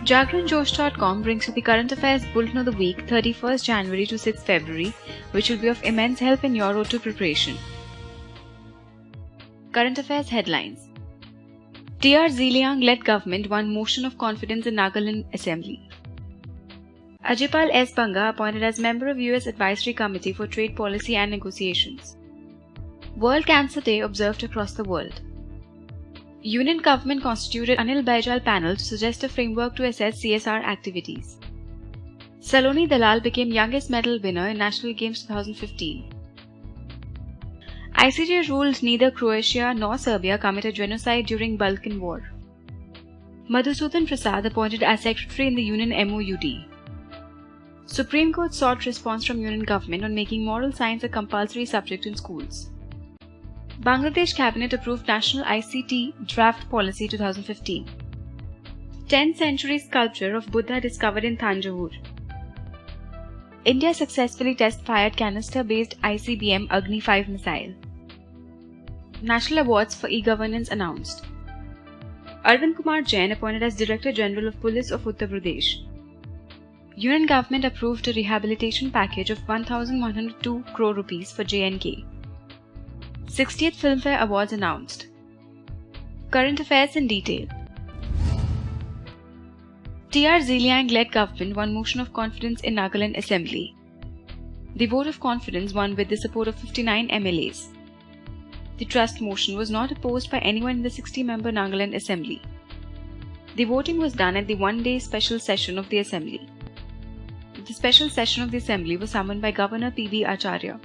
JagranJosh.com brings you the current affairs bulletin of the week 31st January to 6th February, which will be of immense help in your road to preparation. Current affairs headlines. TR Zeliang-led government won motion of confidence in Nagaland Assembly. Ajaypal S. Banga appointed as member of US Advisory Committee for Trade Policy and Negotiations. World Cancer Day observed across the world. Union government constituted Anil Baijal panel to suggest a framework to assess CSR activities. Saloni Dalal became youngest medal winner in National Games 2015. ICJ ruled neither Croatia nor Serbia committed genocide during Balkan War. Madhusudan Prasad appointed as secretary in the Union MOUD. Supreme Court sought response from Union government on making moral science a compulsory subject in schools. Bangladesh Cabinet approved National ICT Draft Policy 2015. 10th century sculpture of Buddha discovered in Thanjavur. India successfully test-fired canister-based ICBM Agni 5 missile. National awards for e-governance announced. Arvind Kumar Jain appointed as Director General of Police of Uttar Pradesh. Union government approved a rehabilitation package of 1,102 crore rupees for JNK. 60th Filmfare Awards announced. Current affairs in detail. TR Zeliang-led government won motion of confidence in Nagaland Assembly. The vote of confidence won with the support of 59 MLAs. The trust motion was not opposed by anyone in the 60-member Nagaland Assembly. The voting was done at the one-day special session of the Assembly. The special session of the Assembly was summoned by Governor P.B. Acharya.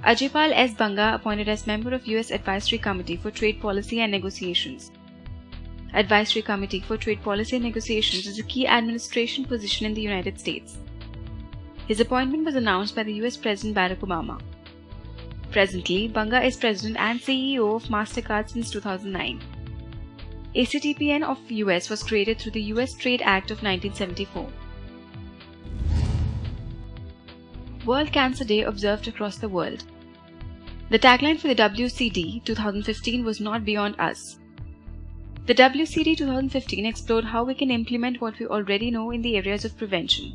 Ajaypal S. Banga appointed as member of US Advisory Committee for Trade Policy and Negotiations. Advisory Committee for Trade Policy and Negotiations is a key administration position in the United States. His appointment was announced by the US President Barack Obama. Presently, Banga is President and CEO of MasterCard since 2009. ACTPN of US was created through the US Trade Act of 1974. World Cancer Day observed across the world. The tagline for the WCD 2015 was Not Beyond Us. The WCD 2015 explored how we can implement what we already know in the areas of prevention.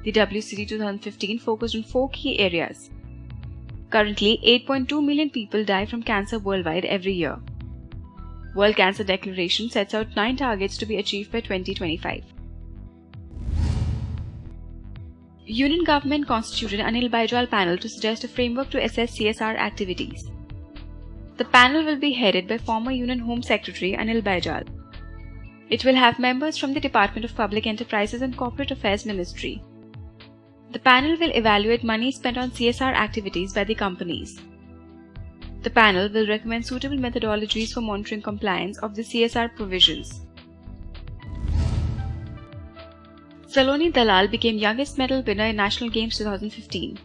The WCD 2015 focused on 4 key areas. Currently, 8.2 million people die from cancer worldwide every year. World Cancer Declaration sets out 9 targets to be achieved by 2025. Union government constituted Anil Baijal panel to suggest a framework to assess CSR activities. The panel will be headed by former Union Home Secretary Anil Baijal. It will have members from the Department of Public Enterprises and Corporate Affairs Ministry. The panel will evaluate money spent on CSR activities by the companies. The panel will recommend suitable methodologies for monitoring compliance of the CSR provisions. Saloni Dalal became youngest medal winner in National Games 2015.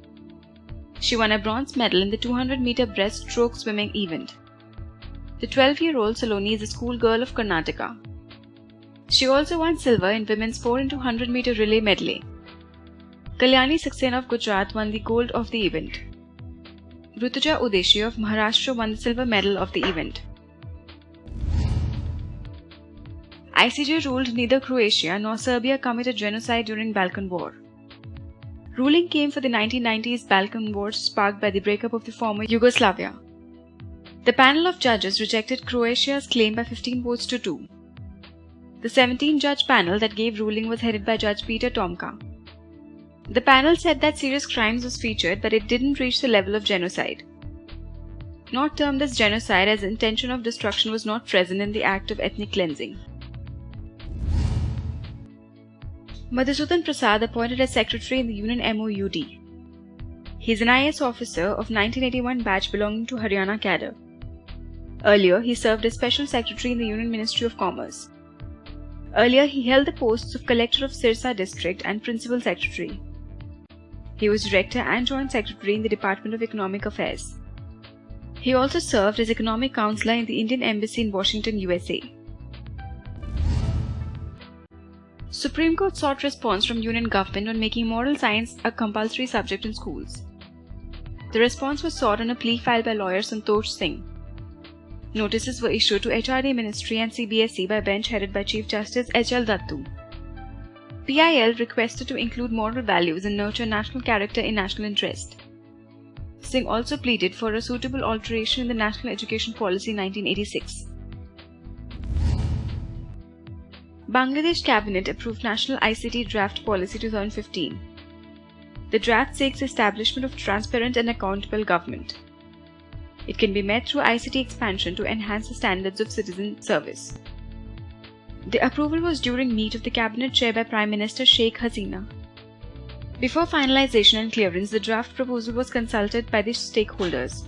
She won a bronze medal in the 200-meter breaststroke swimming event. The 12-year-old Saloni is a schoolgirl of Karnataka. She also won silver in women's 4x100-meter relay medley. Kalyani Saxena of Gujarat won the gold of the event. Rutuja Udeshi of Maharashtra won the silver medal of the event. ICJ ruled neither Croatia nor Serbia committed genocide during Balkan War. Ruling came for the 1990s Balkan War sparked by the breakup of the former Yugoslavia. The panel of judges rejected Croatia's claim by 15 votes to 2. The 17-judge panel that gave ruling was headed by Judge Peter Tomka. The panel said that serious crimes was featured, but it didn't reach the level of genocide. Not termed as genocide, as intention of destruction was not present in the act of ethnic cleansing. Madhusudan Prasad appointed as secretary in the Union MOUD. He is an IAS officer of 1981 batch belonging to Haryana cadre. Earlier, he served as special secretary in the Union Ministry of Commerce. Earlier, he held the posts of collector of Sirsa district and principal secretary. He was director and joint secretary in the Department of Economic Affairs. He also served as economic counselor in the Indian Embassy in Washington, USA. Supreme Court sought response from Union government on making moral science a compulsory subject in schools. The response was sought on a plea filed by lawyer Santosh Singh. Notices were issued to HRD Ministry and CBSE by bench headed by Chief Justice H.L. Dattu. PIL requested to include moral values and nurture national character in national interest. Singh also pleaded for a suitable alteration in the National Education Policy 1986. Bangladesh Cabinet approved National ICT Draft Policy 2015. The draft seeks establishment of transparent and accountable government. It can be met through ICT expansion to enhance the standards of citizen service. The approval was during meet of the Cabinet chaired by Prime Minister Sheikh Hasina. Before finalization and clearance, the draft proposal was consulted by the stakeholders.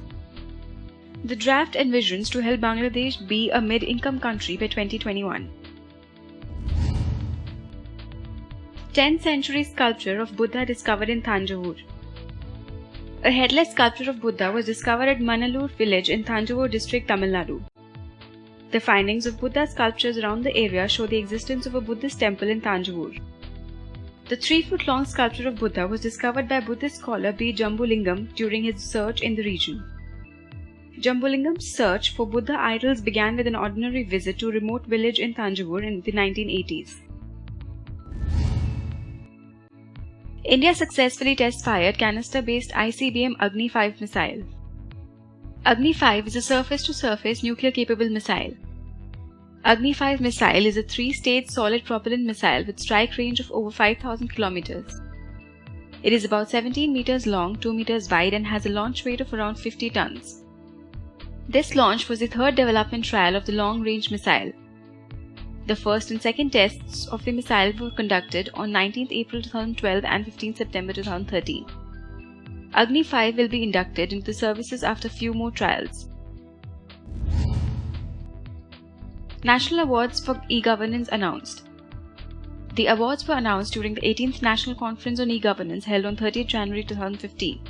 The draft envisions to help Bangladesh be a mid-income country by 2021. 10th century sculpture of Buddha discovered in Thanjavur. A headless sculpture of Buddha was discovered at Manalur village in Thanjavur district, Tamil Nadu. The findings of Buddha sculptures around the area show the existence of a Buddhist temple in Thanjavur. The 3-foot-long sculpture of Buddha was discovered by Buddhist scholar B. Jambulingam during his search in the region. Jambulingam's search for Buddha idols began with an ordinary visit to a remote village in Thanjavur in the 1980s. India successfully test-fired canister-based ICBM Agni-5 missile. Agni-5 is a surface-to-surface nuclear-capable missile. Agni-5 missile is a 3-stage solid propellant missile with strike range of over 5,000 kilometers. It is about 17 meters long, 2 meters wide and has a launch weight of around 50 tons. This launch was the third development trial of the long-range missile. The first and second tests of the missile were conducted on 19th April 2012 and 15 September 2013. Agni-5 will be inducted into the services after few more trials. National Awards for E-Governance announced. The awards were announced during the 18th National Conference on E-Governance held on 30th January 2015.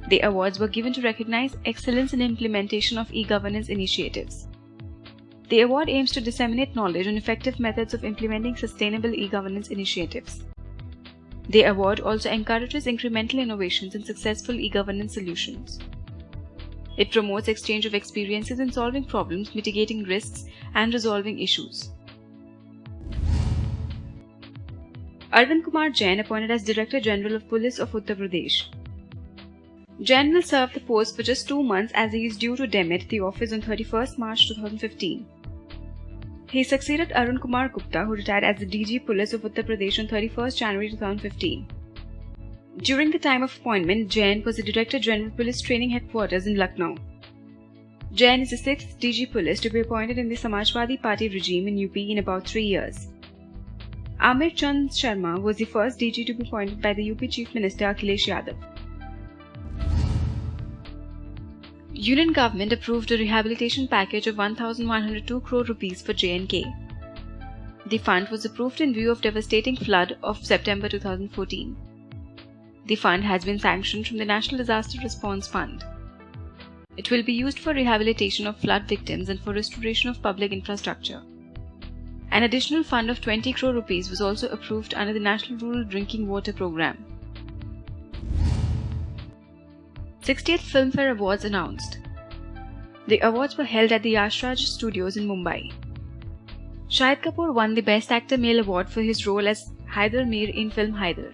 The awards were given to recognize excellence in implementation of e-governance initiatives. The award aims to disseminate knowledge on effective methods of implementing sustainable e-governance initiatives. The award also encourages incremental innovations and successful e-governance solutions. It promotes exchange of experiences in solving problems, mitigating risks, and resolving issues. Arvind Kumar Jain appointed as Director General of Police of Uttar Pradesh. Jain will serve the post for just 2 months as he is due to demit the office on 31st March 2015. He succeeded Arun Kumar Gupta, who retired as the DG Police of Uttar Pradesh on 31st January 2015. During the time of appointment, Jain was the Director General Police Training Headquarters in Lucknow. Jain is the 6th DG Police to be appointed in the Samajwadi Party regime in UP in about 3 years. Amir Chand Sharma was the first DG to be appointed by the UP Chief Minister Akhilesh Yadav. Union government approved a rehabilitation package of 1,102 crore rupees for J&K. The fund was approved in view of devastating flood of September 2014. The fund has been sanctioned from the National Disaster Response Fund. It will be used for rehabilitation of flood victims and for restoration of public infrastructure. An additional fund of 20 crore rupees was also approved under the National Rural Drinking Water Programme. 60th Filmfare Awards announced. The awards were held at the Yash Raj Studios in Mumbai. Shahid Kapoor won the Best Actor Male Award for his role as Haider Mir in film Haider.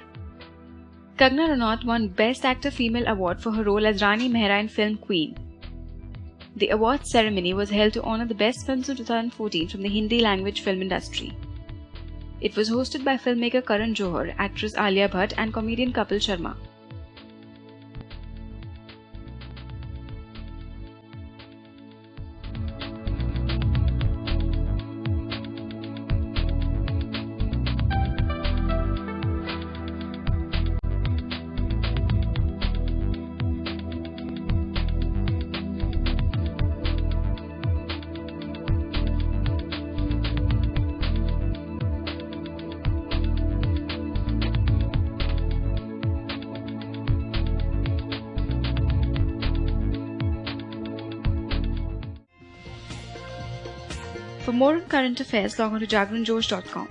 Kangana Ranaut won Best Actor Female Award for her role as Rani Mehra in film Queen. The awards ceremony was held to honor the best films of 2014 from the Hindi language film industry. It was hosted by filmmaker Karan Johar, actress Alia Bhatt and comedian Kapil Sharma. For more on current affairs, log on to jagranjosh.com.